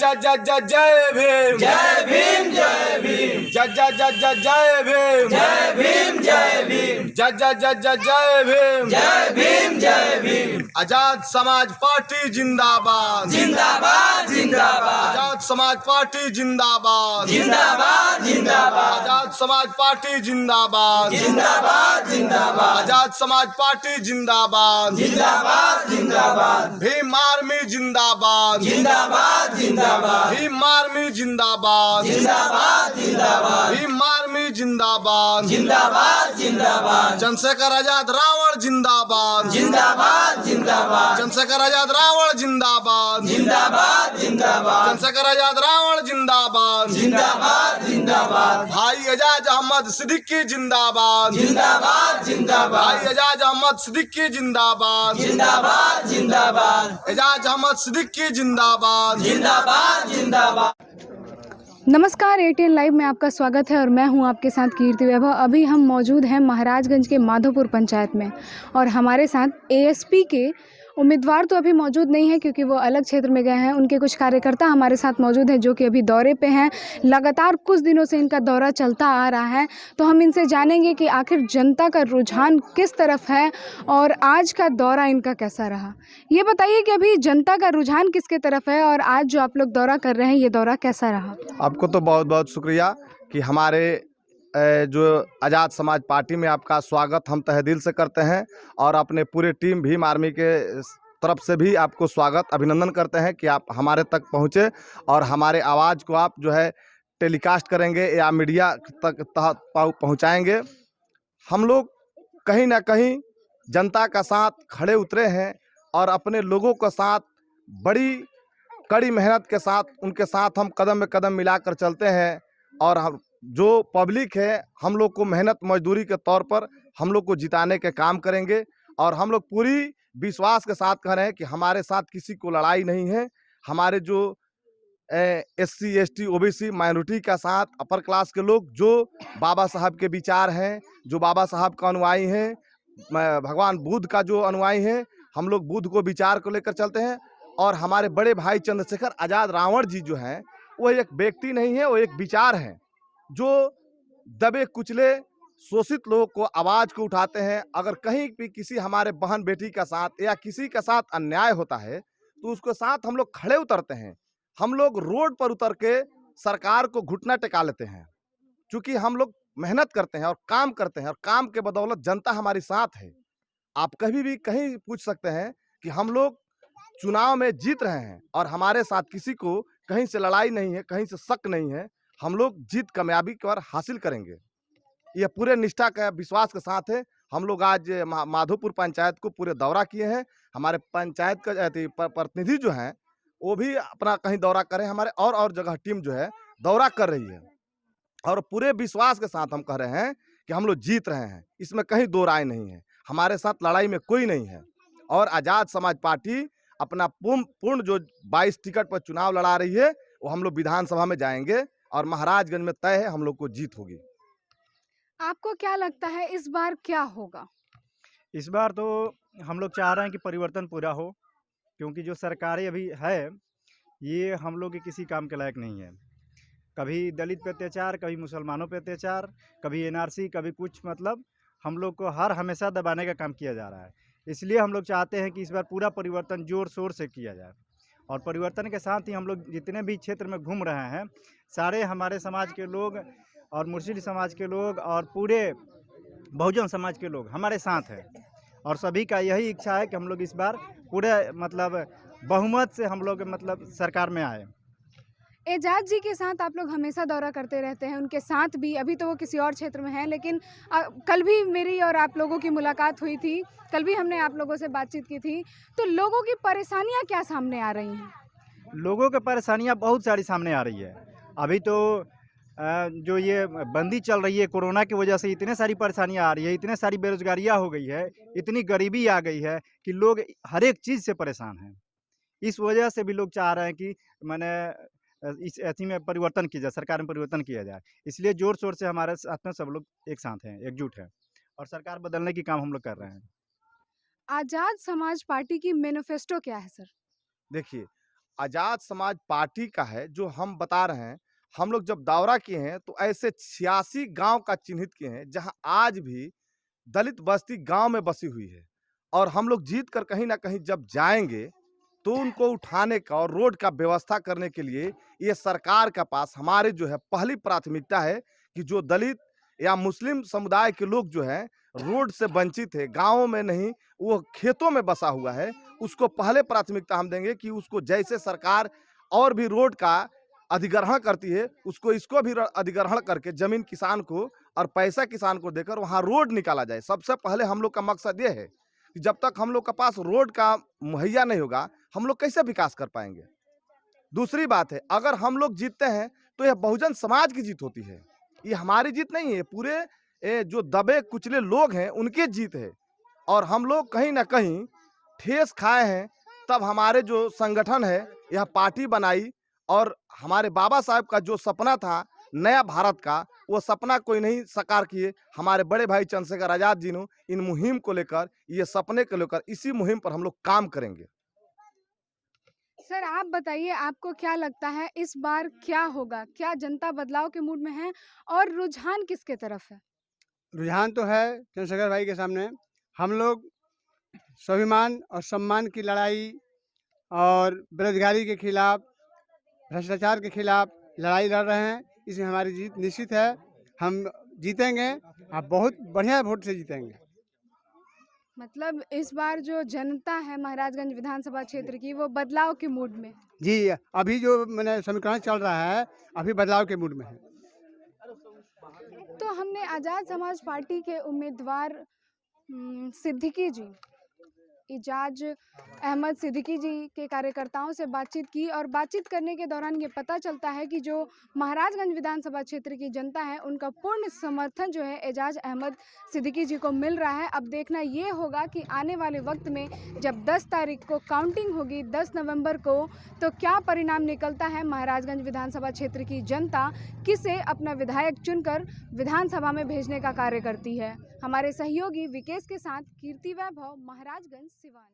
जय जय जय जय भीम जय भीम जय भीम जय जय जय जय जय भीम जय भीम जय भीम जय जय जय जय जय भीम जय भीम जय भीम। आजाद समाज पार्टी जिंदाबाद जिंदाबाद जिंदाबाद आजाद समाज पार्टी जिंदाबाद जिंदाबाद जिंदाबाद आजाद समाज पार्टी जिंदाबाद जिंदाबाद जिंदाबाद आजाद समाज पार्टी जिंदाबाद जिंदाबाद जिंदाबाद भीम आर्मी जिंदाबाद जिंदाबाद जिंदाबाद भीम आर्मी जिंदाबाद जिंदाबाद जिंदाबाद भीम आर्मी जिंदाबाद जिंदाबाद जिंदाबाद चंद्रशेखर आजाद रावण जिंदाबाद जिंदाबाद जिंदाबाद चंद्रशेखर आजाद रावण जिंदाबाद जिंदाबाद जिंदाबाद चंद्रशेखर आजाद रावण जिंदाबाद जिंदाबाद जिंदाबाद भाई एजाज अहमद सिद्दीकी जिंदाबाद जिंदाबाद जिंदाबाद भाई एजाज अहमद सिद्दीकी जिंदाबाद जिंदाबाद जिंदाबाद एजाज अहमद सिद्दीकी जिंदाबाद जिंदाबाद जिंदाबाद। नमस्कार, एटीएन लाइव में आपका स्वागत है और मैं हूं आपके साथ कीर्ति वैभव। अभी हम मौजूद हैं महाराजगंज के माधोपुर पंचायत में और हमारे साथ एएसपी के उम्मीदवार तो अभी मौजूद नहीं है क्योंकि वो अलग क्षेत्र में गए हैं। उनके कुछ कार्यकर्ता हमारे साथ मौजूद हैं जो कि अभी दौरे पे हैं। लगातार कुछ दिनों से इनका दौरा चलता आ रहा है, तो हम इनसे जानेंगे कि आखिर जनता का रुझान किस तरफ है और आज का दौरा इनका कैसा रहा। ये बताइए कि अभी जनता का रुझान किसके तरफ है और आज जो आप लोग दौरा कर रहे हैं ये दौरा कैसा रहा। आपको तो बहुत बहुत शुक्रिया कि हमारे जो आज़ाद समाज पार्टी में आपका स्वागत हम तहे दिल से करते हैं और अपने पूरे टीम भीम आर्मी के तरफ से भी आपको स्वागत अभिनंदन करते हैं कि आप हमारे तक पहुँचे और हमारे आवाज़ को आप जो है टेलीकास्ट करेंगे या मीडिया तक पहुँचाएंगे। हम लोग कहीं ना कहीं जनता का साथ खड़े उतरे हैं और अपने लोगों के साथ बड़ी कड़ी मेहनत के साथ उनके साथ हम कदम में कदम मिलाकर चलते हैं और हम जो पब्लिक है हम लोग को मेहनत मजदूरी के तौर पर हम लोग को जिताने के काम करेंगे और हम लोग पूरी विश्वास के साथ कह रहे हैं कि हमारे साथ किसी को लड़ाई नहीं है। हमारे जो SC ST OBC माइनॉरिटी का साथ अपर क्लास के लोग जो बाबा साहब के विचार हैं, जो बाबा साहब का अनुयायी हैं, भगवान बुद्ध का जो अनुयायी हैं, हम लोग बुद्ध को विचार को लेकर चलते हैं। और हमारे बड़े भाई चंद्रशेखर आजाद रावण जी जो हैं वो एक व्यक्ति नहीं है, वो एक विचार है जो दबे कुचले शोषित लोगों को आवाज़ को उठाते हैं। अगर कहीं भी किसी हमारे बहन बेटी का साथ या किसी के साथ अन्याय होता है तो उसके साथ हम लोग खड़े उतरते हैं। हम लोग रोड पर उतर के सरकार को घुटना टेका लेते हैं क्योंकि हम लोग मेहनत करते हैं और काम करते हैं और काम के बदौलत जनता हमारे साथ है। आप कभी भी कहीं पूछ सकते हैं कि हम लोग चुनाव में जीत रहे हैं और हमारे साथ किसी को कहीं से लड़ाई नहीं है, कहीं से शक नहीं है। हम लोग जीत कामयाबी पर हासिल करेंगे, ये पूरे निष्ठा का विश्वास के साथ है। हम लोग आज माधोपुर पंचायत को पूरे दौरा किए हैं। हमारे पंचायत का प्रतिनिधि जो हैं वो भी अपना कहीं दौरा करें, हमारे और जगह टीम जो है दौरा कर रही है और पूरे विश्वास के साथ हम कह रहे हैं कि हम लोग जीत रहे हैं, इसमें कहीं दो राय नहीं है। हमारे साथ लड़ाई में कोई नहीं है और आज़ाद समाज पार्टी अपना पूर्ण जो 22 टिकट पर चुनाव लड़ा रही है वो हम लोग विधानसभा में जाएंगे और महाराजगंज में तय है हम लोग को जीत होगी। आपको क्या लगता है इस बार क्या होगा? इस बार तो हम लोग चाह रहे हैं कि परिवर्तन पूरा हो, क्योंकि जो सरकारें अभी है ये हम लोग के किसी काम के लायक नहीं है। कभी दलित पे अत्याचार, कभी मुसलमानों पे अत्याचार, कभी NRC, कभी कुछ, मतलब हम लोग को हर हमेशा दबाने का काम किया जा रहा है। इसलिए हम लोग चाहते हैं कि इस बार पूरा परिवर्तन जोर शोर से किया जाए और परिवर्तन के साथ ही हम लोग जितने भी क्षेत्र में घूम रहे हैं सारे हमारे समाज के लोग और मुर्शिद समाज के लोग और पूरे बहुजन समाज के लोग हमारे साथ हैं और सभी का यही इच्छा है कि हम लोग इस बार पूरे मतलब बहुमत से हम लोग मतलब सरकार में आए। एजाज जी के साथ आप लोग हमेशा दौरा करते रहते हैं, उनके साथ भी अभी तो वो किसी और क्षेत्र में हैं, लेकिन कल भी मेरी और आप लोगों की मुलाकात हुई थी, कल भी हमने आप लोगों से बातचीत की थी। तो लोगों की परेशानियां क्या सामने आ रही हैं? लोगों की परेशानियां बहुत सारी सामने आ रही है। अभी तो जो ये बंदी चल रही है कोरोना की वजह से इतने सारी परेशानियां आ रही है, इतने सारी बेरोजगारियां हो गई है, इतनी गरीबी आ गई है कि लोग हर एक चीज़ से परेशान हैं। इस वजह से भी लोग चाह रहे हैं कि मैंने इस ऐसी में परिवर्तन किया जाए, सरकार में परिवर्तन किया जाए। इसलिए जोर शोर से हमारे साथ में सब लोग एक साथ हैं, एकजुट हैं और सरकार बदलने की काम हम लोग कर रहे हैं। आजाद समाज पार्टी की मैनिफेस्टो क्या है सर? देखिए, आज़ाद समाज पार्टी का है जो हम बता रहे हैं। हम लोग जब दौरा किए हैं तो ऐसे 86 गांव का चिन्हित किए हैं जहां आज भी दलित बस्ती गांव में बसी हुई है, और हम लोग जीत कर कहीं ना कहीं जब जाएंगे तो उनको उठाने का और रोड का व्यवस्था करने के लिए ये सरकार के पास हमारे जो है पहली प्राथमिकता है कि जो दलित या मुस्लिम समुदाय के लोग जो है रोड से वंचित है, गाँवों में नहीं, वो खेतों में बसा हुआ है, उसको पहले प्राथमिकता हम देंगे कि उसको जैसे सरकार और भी रोड का अधिग्रहण करती है, उसको इसको भी अधिग्रहण करके जमीन किसान को और पैसा किसान को देकर वहाँ रोड निकाला जाए। सबसे पहले हम लोग का मकसद ये है कि जब तक हम लोग के पास रोड का मुहैया नहीं होगा, हम लोग कैसे विकास कर पाएंगे। दूसरी बात है, अगर हम लोग जीतते हैं तो यह बहुजन समाज की जीत होती है, ये हमारी जीत नहीं है, पूरे जो दबे कुचले लोग हैं उनकी जीत है। और हम लोग कहीं ना कहीं ठेस खाए हैं, तब हमारे जो संगठन है यह पार्टी बनाई, और हमारे बाबा साहब का जो सपना था नया भारत का, वो सपना कोई नहीं साकार किए। हमारे बड़े भाई चंद्रशेखर आजाद जी ने इन मुहिम को लेकर, ये सपने को लेकर, इसी मुहिम पर हम लोग काम करेंगे। सर आप बताइए, आपको क्या लगता है इस बार क्या होगा? क्या जनता बदलाव के मूड में है और रुझान किसके तरफ है? रुझान तो है चंद्रशेखर भाई के सामने। हम लोग स्वाभिमान और सम्मान की लड़ाई और बेरोजगारी के खिलाफ, भ्रष्टाचार के खिलाफ लड़ाई लड़ रहे हैं। इसमें हमारी जीत निश्चित है, हम जीतेंगे, आप बहुत बढ़िया वोट से जीतेंगे। मतलब इस बार जो जनता है महाराजगंज विधानसभा क्षेत्र की, वो बदलाव के मूड में। जी, अभी जो मैंने समीकरण चल रहा है, अभी बदलाव के मूड में है। तो हमने आज़ाद समाज पार्टी के उम्मीदवार सिद्दीकी जी, एजाज अहमद सिद्दीकी जी के कार्यकर्ताओं से बातचीत की, और बातचीत करने के दौरान ये पता चलता है कि जो महाराजगंज विधानसभा क्षेत्र की जनता है उनका पूर्ण समर्थन जो है एजाज अहमद सिद्दीकी जी को मिल रहा है। अब देखना ये होगा कि आने वाले वक्त में जब 10 तारीख को काउंटिंग होगी, 10 नवंबर को, तो क्या परिणाम निकलता है। महाराजगंज विधानसभा क्षेत्र की जनता किसे अपना विधायक चुनकर विधानसभा में भेजने का कार्य करती है। हमारे सहयोगी विकेश के साथ कीर्ति वैभव, महाराजगंज, सिवान।